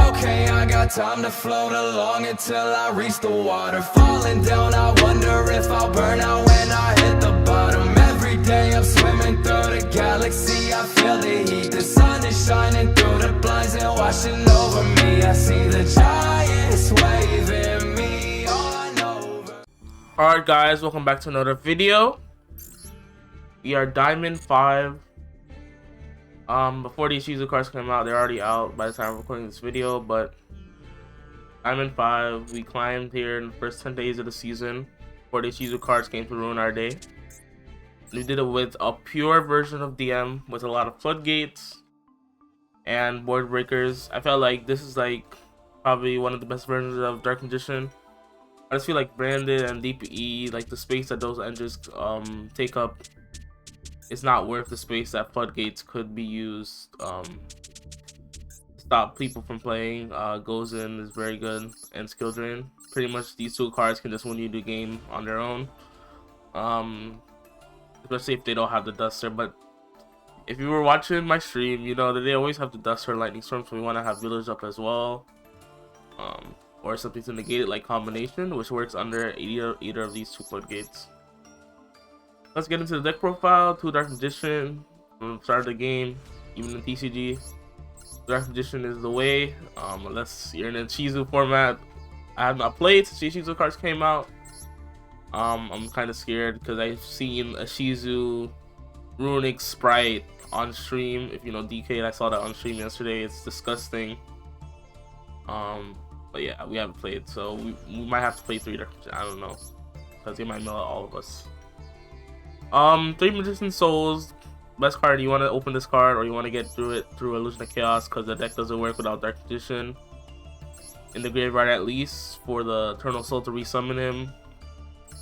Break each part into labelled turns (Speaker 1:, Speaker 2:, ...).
Speaker 1: Okay, I got time to float along until I reach the water. Falling down, I wonder if I'll burn out when I hit the bottom. Every day I'm swimming through the galaxy, I feel the heat. The sun is shining through the blinds and washing over me. I see the giants waving me on over.
Speaker 2: Alright guys, welcome back to another video. We are Diamond 5. Before these user cards come out, they're already out by the time I'm recording this video, but Diamond 5, we climbed here in the first 10 days of the season before these user cards came to ruin our day. We did it with a pure version of DM with a lot of floodgates and board breakers. I felt like this is like probably one of the best versions of Dark Magician. I just feel like branded and DPE, like the space that those engines take up, is not worth the space that floodgates could be used. Stop people from playing. Goes in is very good, and skill drain. Pretty much these two cards can just win you the game on their own. Especially if they don't have the duster. But if you were watching my stream, you know that they always have the duster lightning storm, so we want to have village up as well. Or something to negate it, like combination, which works under either of these two floodgates. Let's get into the deck profile. 2 Dark Magician from the start of the game, even in TCG. Dark Magician is the way, unless you're in a Shizu format. I have not played since Shizu cards came out. I'm kind of scared because I've seen a Shizu runic sprite on stream. If you know DK, I saw that on stream yesterday. It's disgusting. But yeah, we haven't played, so we might have to play 3 Dark Magician. I don't know, because they might mill out all of us. 3 Magician Souls, best card. You want to open this card, or you want to get through it through Illusion of Chaos, because the deck doesn't work without Dark Magician in the graveyard, at least for the Eternal Soul to resummon him,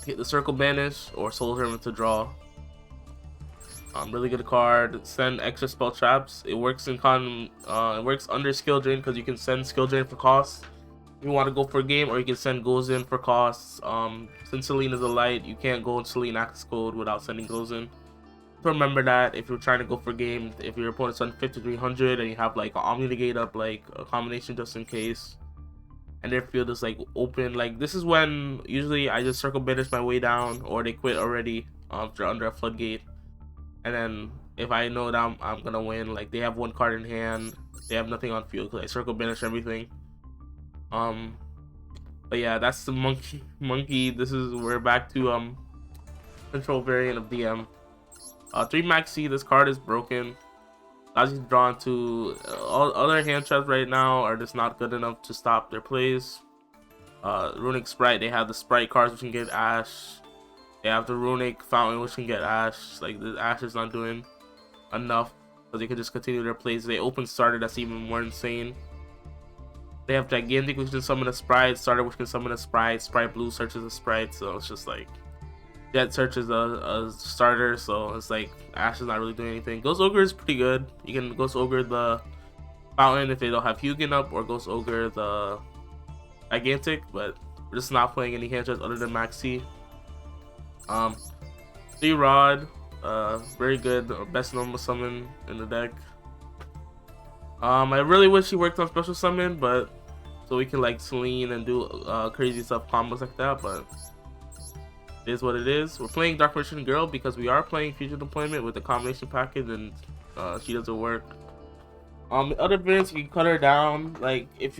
Speaker 2: hit the Circle Banish, or Soul Hermit to draw. Really good card. Send extra spell traps. It works in it works under skill drain, because you can send skill drain for costs if you want to go for a game, or you can send goes in for costs. Since Celine is a light, you can't go in Celine access code without sending goes in. So remember that if you're trying to go for a game, if your opponent's on 5300 and you have like an Omni Negate up, like a combination just in case, and their field is like open, like this is when usually I just circle banish my way down, or they quit already if they're under a floodgate. And then if I know that I'm gonna win, like they have 1 card in hand, they have nothing on field because I circle banish everything. But yeah, that's the monkey. This is, we're back to control variant of DM. 3 Maxi. This card is broken. Allows you to draw into all other hand traps right now are just not good enough to stop their plays. Runic Sprite, they have the Sprite cards which can get Ash. They have the Runic Fountain which can get Ash. Like the Ash is not doing enough, so they can just continue their plays. They open starter, that's even more insane. They have Gigantic which can summon a Sprite, Starter which can summon a Sprite, Sprite Blue searches a Sprite, so it's just like Jet searches a starter, so it's like Ash is not really doing anything. Ghost Ogre is pretty good. You can Ghost Ogre the Fountain if they don't have Hugin up, or Ghost Ogre the Gigantic, but we're just not playing any hand traps other than Maxi. 3 Rod, very good, best normal summon in the deck. I really wish he worked on special summon, but so we can like Celine and do crazy stuff, combos like that, but it is what it is. We're playing Dark Magician Girl because we are playing Future Deployment with the combination package, and she doesn't work. The other variants, you can cut her down. Like if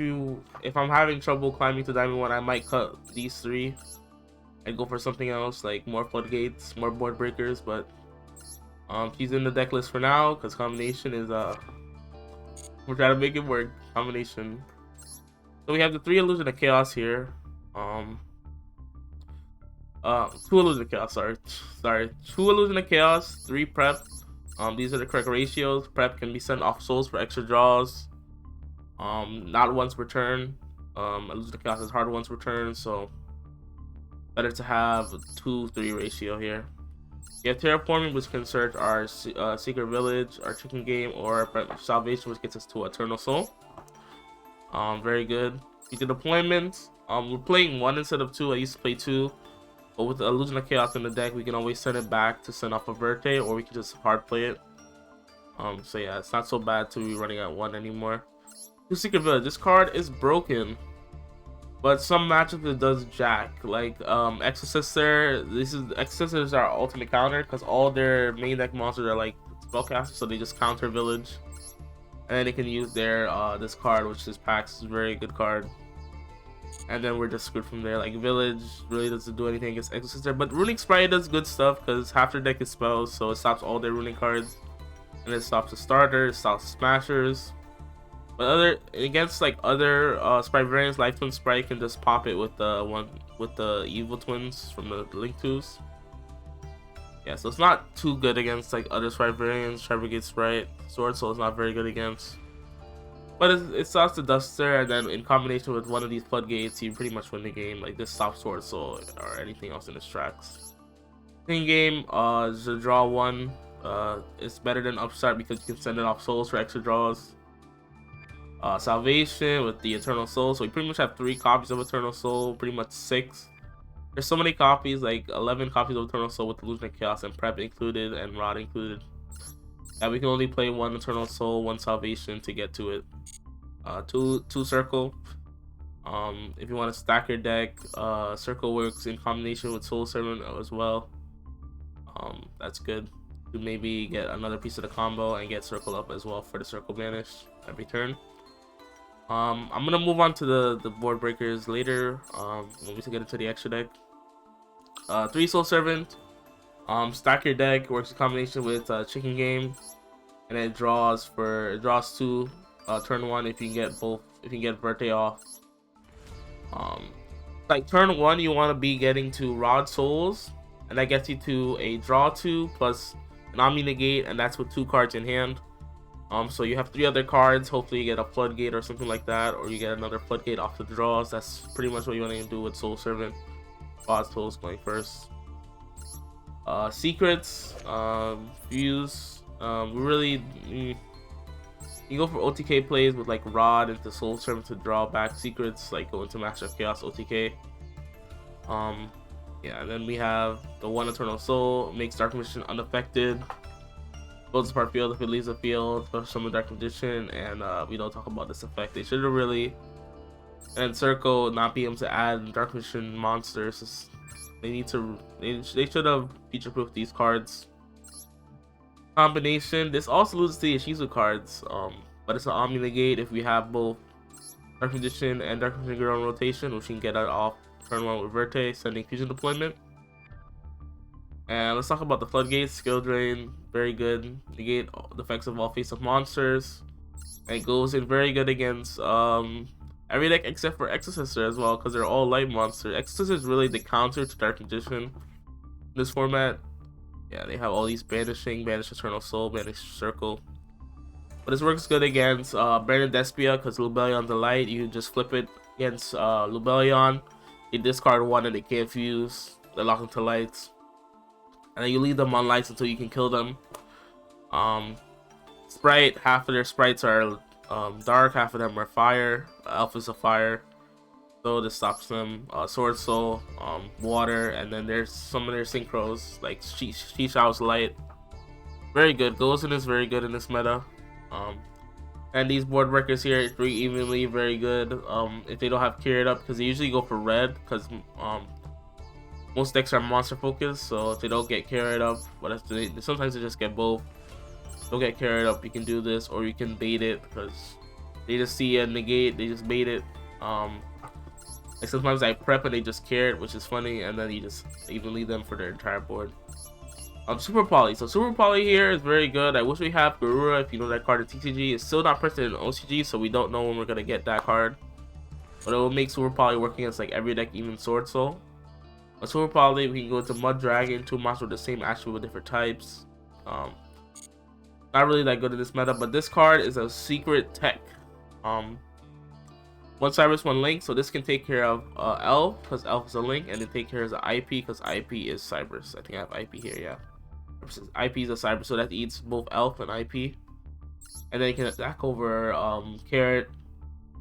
Speaker 2: I'm having trouble climbing to Diamond 1, I might cut these 3 and go for something else, like more floodgates, more board breakers, but she's in the deck list for now because combination is we're trying to make it work. Combination. So we have the 3 Illusion of Chaos here. 2 Illusion of Chaos, sorry. 2 Illusion of Chaos, 3 Prep. These are the correct ratios. Prep can be sent off souls for extra draws. Not once per turn. Illusion of Chaos is hard once per turn, so better to have a 2-3 ratio here. You have Terraforming, which can search our Secret Village, our Chicken Game, or Salvation, which gets us to Eternal Soul. Very good. Future Deployment. We're playing 1 instead of 2. I used to play 2. But with the Illusion of Chaos in the deck, we can always send it back to send off a Verte, or we can just hard play it. So yeah, it's not so bad to be running at 1 anymore. Two Secret Village. This card is broken, but some matchups it does jack. Like Exorcister. This is Exorcisters are ultimate counter because all their main deck monsters are like spellcasters, so they just counter Village, and then they can use their this card, which is Pax. Is a very good card. And then we're just screwed from there. Like Village really doesn't do anything against Exorcister, but Runic Sprite does good stuff because half their deck is spells, so it stops all their runic cards, and it stops the starters, it stops smashers. But other against like other Sprite variants, Life Twin Sprite can just pop it with the one with the Evil Twins from the Link 2s. Yeah, so it's not too good against like other Sprite variants. Floodgate Sprite, Sword Soul is not very good against. But it stops the Duster, and then in combination with one of these Floodgates, you pretty much win the game. Like this stops Sword Soul or anything else in its tracks. In game, is a draw one. It's better than Upstart because you can send it off souls for extra draws. Salvation with the Eternal Soul. So we pretty much have 3 copies of Eternal Soul, pretty much 6. There's so many copies, like 11 copies of Eternal Soul with Illusion of Chaos and Prep included and Rod included. And we can only play 1 Eternal Soul, 1 Salvation to get to it. Two Circle. If you want to stack your deck, Circle works in combination with Soul Servant as well. That's good to maybe get another piece of the combo and get Circle up as well for the Circle Vanish every turn. I'm gonna move on to the board breakers later when we get into the extra deck. 3 Soul Servant. Stack your deck works in combination with Chicken Game, and it draws 2 turn 1 if you can get both. If you can get Verte off. Like turn 1, you want to be getting to Rod Souls, and that gets you to a draw 2 plus an Omni Negate, and that's with 2 cards in hand. So you have 3 other cards. Hopefully you get a Floodgate or something like that, or you get another Floodgate off the draws. That's pretty much what you want to do with Soul Servant. Rod Souls going first. Secrets, Fuse. You go for OTK plays with like Rod into Soul Servant to draw back secrets, like go into Master of Chaos OTK. Yeah, and then we have the 1 Eternal Soul, makes Dark Magician unaffected. Builds apart field if it leaves the field, for some Dark Magician, and we don't talk about this effect. They should have really, and Circle not be able to add Dark Magician monsters. They should have future-proofed these cards. Combination. This also loses to the Ishizu cards, but it's an Omni Negate if we have both Dark Magician and Dark Magician Girl in rotation, which we can get it off turn 1 with Verte, sending fusion deployment. And let's talk about the Floodgate. Skill Drain, very good. Negate the effects of all face-up monsters. And it goes in very good against every deck except for Exorcister as well, because they're all light monsters. Exorcister is really the counter to Dark Magician in this format. Yeah, they have all these banishing, banish Eternal Soul, banish Circle. But this works good against Brandon Despia, because Lubellion the light. You just flip it against Lubellion. You discard 1 and they can't fuse. They lock into lights. And then you leave them on lights until you can kill them. Sprite, half of their sprites are dark, half of them are fire. Alpha's a fire, so this stops them. Sword Soul, water, and then there's some of their synchros like Shishao's light. Very good. Gozen is very good in this meta. And these board breakers here, 3 evenly, very good. If they don't have carried up, because they usually go for red, because most decks are monster focused, so if they don't get carried up, but sometimes they just get both. Don't get carried up, you can do this, or you can bait it, because they just see a negate, they just bait it. Like sometimes I prep and they just carry it, which is funny, and then you just even leave them for their entire board. Super Poly. So Super Poly here is very good. I wish we have Garura. If you know that card in TCG, it's still not printed in OCG, so we don't know when we're gonna get that card. But it will make Super Poly work against like every deck, even Sword Soul. On Super Poly, we can go into Mud Dragon, 2 monsters with the same attribute with different types. Not really that good in this meta, but this card is a secret tech. 1 Cyrus, 1 Link, so this can take care of Elf, because Elf is a Link, and then take care of the IP, because IP is Cybers. I think I have IP here, yeah. IP is a Cyber, so that eats both Elf and IP. And then you can attack over Carrot.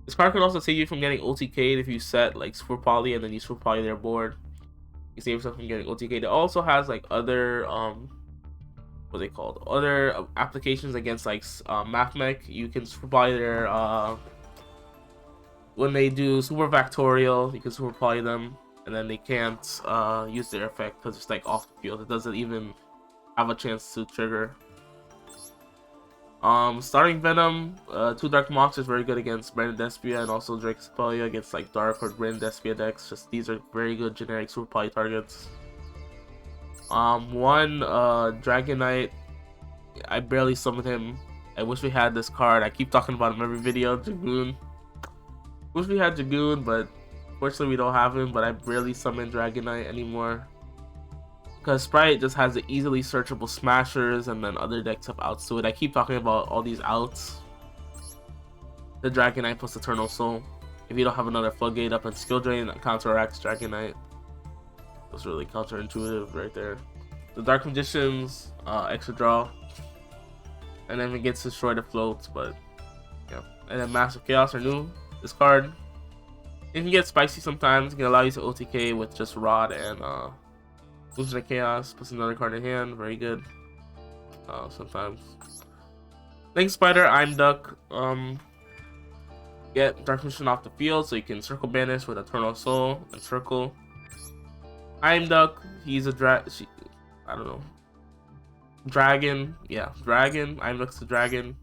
Speaker 2: This card can also save you from getting OTK'd if you set like Super Poly and then you Super Poly their board. You save yourself from getting OTK'd. It also has like other what are they called? Other applications against like Mathmech. You can Super Poly their when they do super factorial, you can super poly them, and then they can't use their effect because it's like off the field. It doesn't even have a chance to trigger. Starting Venom, 2 Dark Mox is very good against Brandon Despia and also Drake Sepelia against like Dark or Brandon Despia decks. Just these are very good generic super poly targets. 1 Dragon Knight, I barely summoned him. I wish we had this card. I keep talking about him every video. Dragoon. Wish we had Dragoon, but fortunately we don't have him. But I barely summon Dragon Knight anymore. Because Sprite just has the easily searchable smashers, and then other decks have outs to it. I keep talking about all these outs. The Dragon Knight plus Eternal Soul. If you don't have another Floodgate up and Skill Drain, counteracts Dragon Knight. That's really counterintuitive right there. The Dark Magicians, extra draw. And then it gets destroyed, it floats, but yeah. And then Massive Chaos are new. This card, it can get spicy sometimes. It can allow you to OTK with just Rod and Illusion of Chaos, plus another card in hand. Very good. Sometimes. Link Spider, I'm Duck. Get Dark Magician off the field so you can circle banish with Eternal Soul and circle. I'm Duck. He's a I don't know. Dragon. Yeah, Dragon. I'm Duck's the dragon.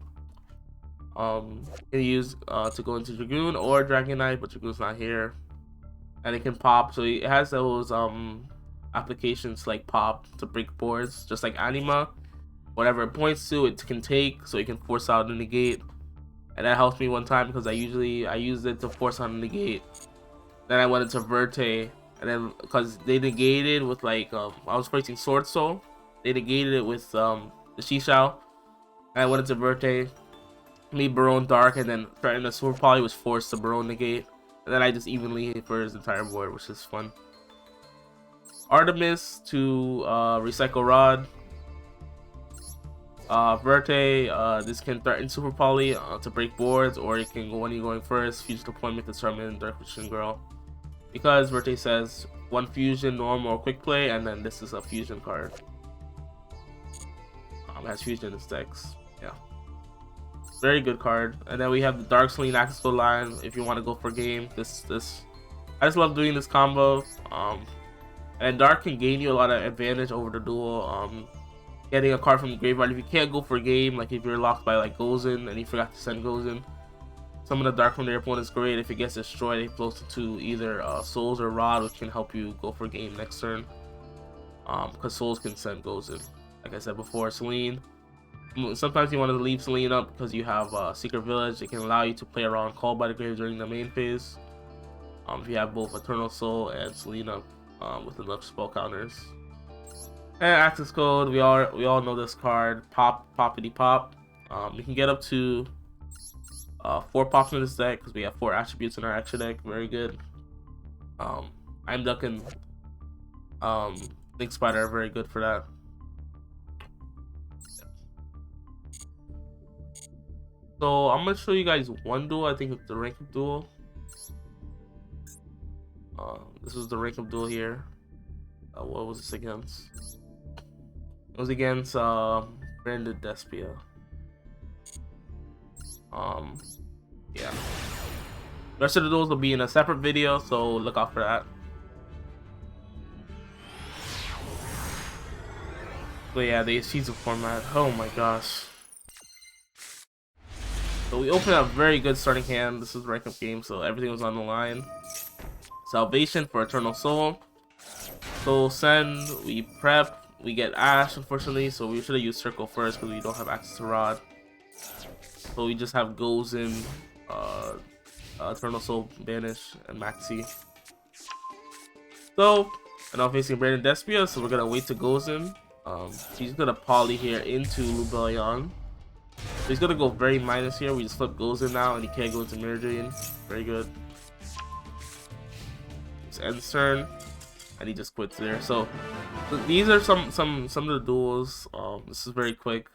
Speaker 2: Can use to go into Dragoon or Dragon Knight, but Dragoon's not here. And it can pop, so it has those applications like pop to break boards, just like Anima. Whatever it points to, it can take, so you can force out the negate. And that helped me one time because I used it to force out the negate. Then I went into Verte, and then because they negated with like I was facing Sword Soul, they negated it with the Shishao. And I went into Verte, me Barone Dark, and then threatened the Sword Poly was forced to Barone negate. And then I just evenly hit for his entire board, which is fun. Artemis to recycle Rod. Verte, this can threaten Super Poly to break boards, or it can go when you're going first, fusion deployment to summon Dark Magician Girl. Because Verte says 1 fusion, normal, or quick play, and then this is a fusion card. It has fusion in its decks. Yeah. Very good card. And then we have the Dark Selene Axis line if you want to go for game. This I just love doing this combo. And Dark can gain you a lot of advantage over the duel. Getting a card from the graveyard. If you can't go for game, like if you're locked by like Gozen and you forgot to send Gozen, some of the Dark from their opponent is great. If it gets destroyed, it floats into either Souls or Rod, which can help you go for game next turn. Because Souls can send Gozen. Like I said before, Selene. Sometimes you want to leave Selene up because you have Secret Village. It can allow you to play around Call by the Grave during the main phase. If you have both Eternal Soul and Selene up with enough spell counters. And access code, we all know this card. Poppity pop. You can get up to 4 pops in this deck because we have 4 attributes in our extra deck. Very good. I'm ducking. Link Spider are very good for that. So I'm gonna show you guys one duel. I think it's the rank up duel. This was the rank up duel here. What was this against? It was against Brandon Despia. Yeah. The rest of the duels will be in a separate video, so look out for that. So yeah, the season format. Oh my gosh. So we opened a very good starting hand. This is rank up game, so everything was on the line. Salvation for Eternal Soul. Soul Send, we prep, we get Ash unfortunately, so we should have used Circle first because we don't have access to Rod. So we just have Gozen, Eternal Soul Banish, and Maxi. So, and I'm facing Brandon Despia, so we're gonna wait to Gozen. He's gonna poly here into Lubellion. So he's gonna go very minus here. We just flip Gozen now, and he can't go into Mirror Drain. Very good. It's end turn, and he just quits there. So these are some of the duels. This is very quick.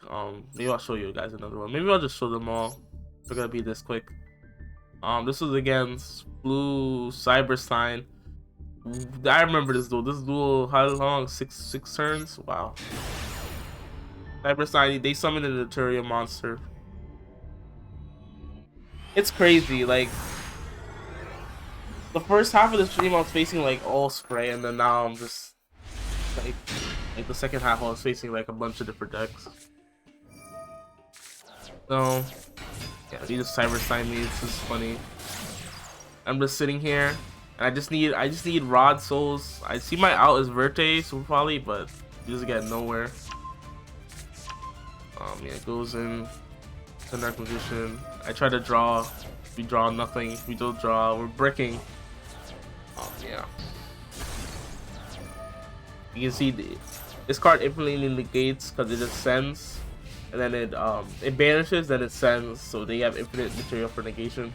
Speaker 2: Maybe I'll show you guys another one. Maybe I'll just show them all. They're gonna be this quick. This was against Blue Cyber Sign. I remember this duel. This duel, how long? Six turns. Wow. Cyber Sign. They summoned an Ethereum monster. It's crazy. Like The first half of the stream I was facing like all spray, and then now I'm just like the second half I was facing like a bunch of different decks. So yeah, these cyber sign me. This is funny. I'm just sitting here, and I just need Rod Souls. I see my out is Verte Super Poly, but we just get nowhere. Yeah, it goes in to Dark Magician. I try to draw. We draw nothing. We don't draw. We're bricking. Yeah. You can see this card infinitely negates because it ascends, and then it banishes, then it sends. So they have infinite material for negation.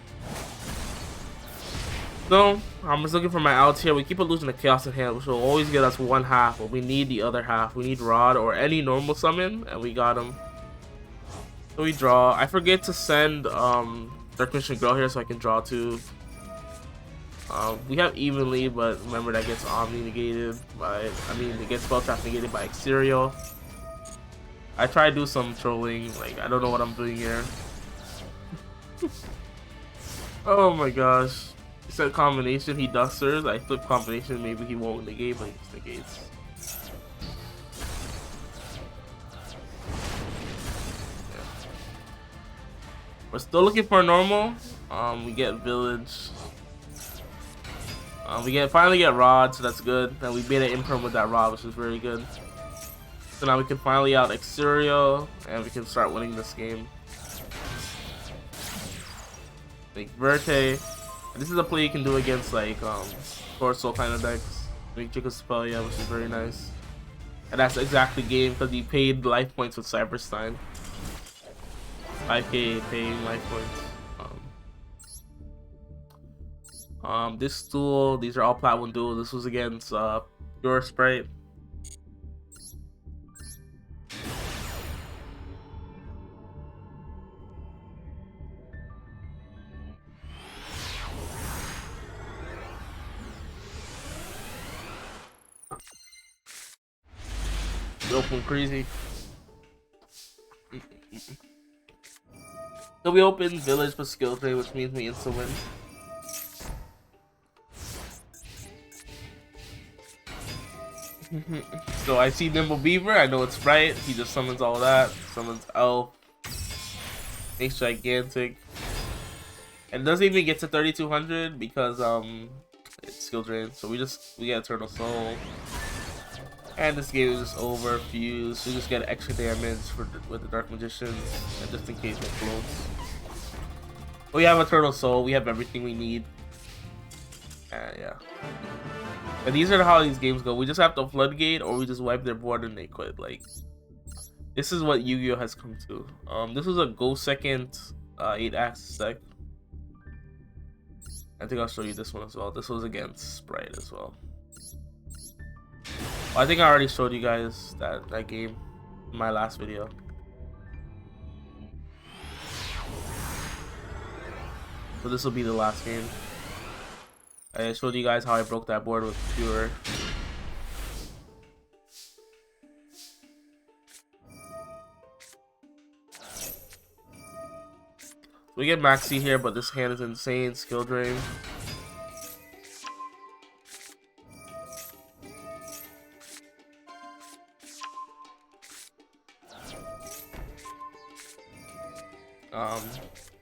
Speaker 2: So I'm just looking for my outs here. We keep losing the chaos in hand, which will always get us one half, but we need the other half. We need Rod or any normal summon, and we got him. So we draw. I forget to send Dark Mission Girl here so I can draw too. We have evenly, but remember that gets Omni negated by, it gets spell trap negated by Exterior. I try to do some trolling, like I don't know what I'm doing here. Oh my gosh. He said combination, he dusters. I flip combination, maybe he won't negate, but he just negates. Yeah. We're still looking for a normal. We get village. We finally get Rod, so that's good. And we made an imperm with that Rod, which is very good. So now we can finally out Exterior, and we can start winning this game. Like Verte. This is a play you can do against like Torso kind of decks. Make Chicken Spell, yeah, which is very nice. And that's exactly game because he paid life points with Cyberstein. 5k paying life points. This duel, these are all Platinum duels. This was against Pure Sprite. Open crazy. So we open village for skill trade, which means we insta win. So I see Nimble Beaver, I know it's right. He just summons all that. Summons Elf. Makes gigantic. And it doesn't even get to 3200 because it's skill drain. So we get Eternal Soul. And this game is just over. Fuse. We just get extra damage with the Dark Magician, and just in case it floats. We have Eternal Soul. We have everything we need. Yeah. And these are how these games go. We just have to Floodgate, or we just wipe their board and they quit. Like, this is what Yu-Gi-Oh has come to. This was a Go Second 8-axis deck. I think I'll show you this one as well. This was against Sprite as well. I think I already showed you guys that game in my last video. So this will be the last game. I showed you guys how I broke that board with Pure. We get Maxi here, but this hand is insane. Skill drain.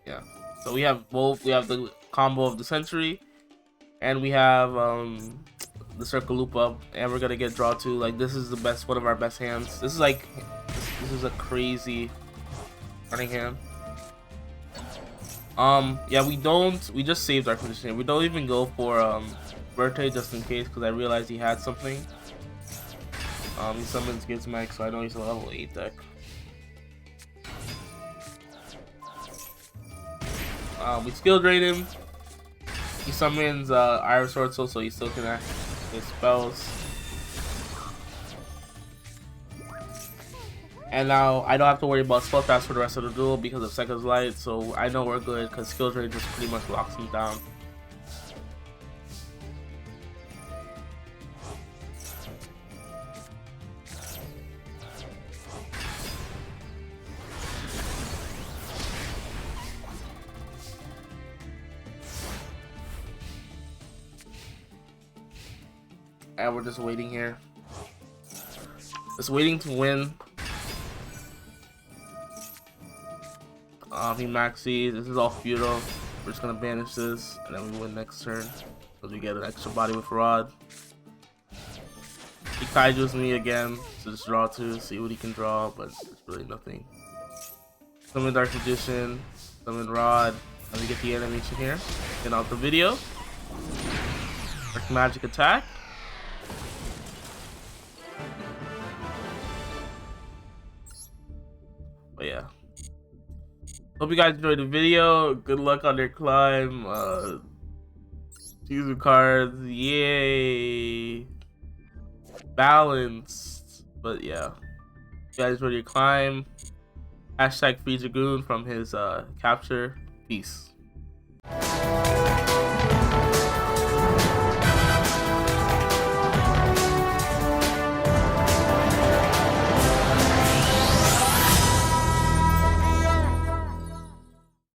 Speaker 2: Yeah. So we have both. We have the combo of the Century, and we have the Circle Loop Up, and we're gonna get Draw 2. Like, this is the best, one of our best hands. This is like, this is a crazy running hand. Yeah, we just saved our position. We don't even go for Verte just in case, because I realized he had something. He summons Gizmek, so I know he's a level 8 deck. We skill drain him. He summons Iron Sword Soul, so he still can act his spells. And now I don't have to worry about spell traps for the rest of the duel because of Seconds Light, so I know we're good because skill drain just pretty much locks him down. And we're just waiting here. Just waiting to win. He maxes. This is all futile. We're just gonna banish this, and then we win next turn. So we get an extra body with Rod. He kaijus me again to just draw 2, see what he can draw, but it's really nothing. Summon Dark Magician, summon Rod. Let me get the animation here. Get out the video. Dark Magic attack. But yeah. Hope you guys enjoyed the video. Good luck on your climb. Choose the cards. Yay. Balanced. But yeah. If you guys enjoyed your climb. Hashtag free Dragoon from his capture. Peace.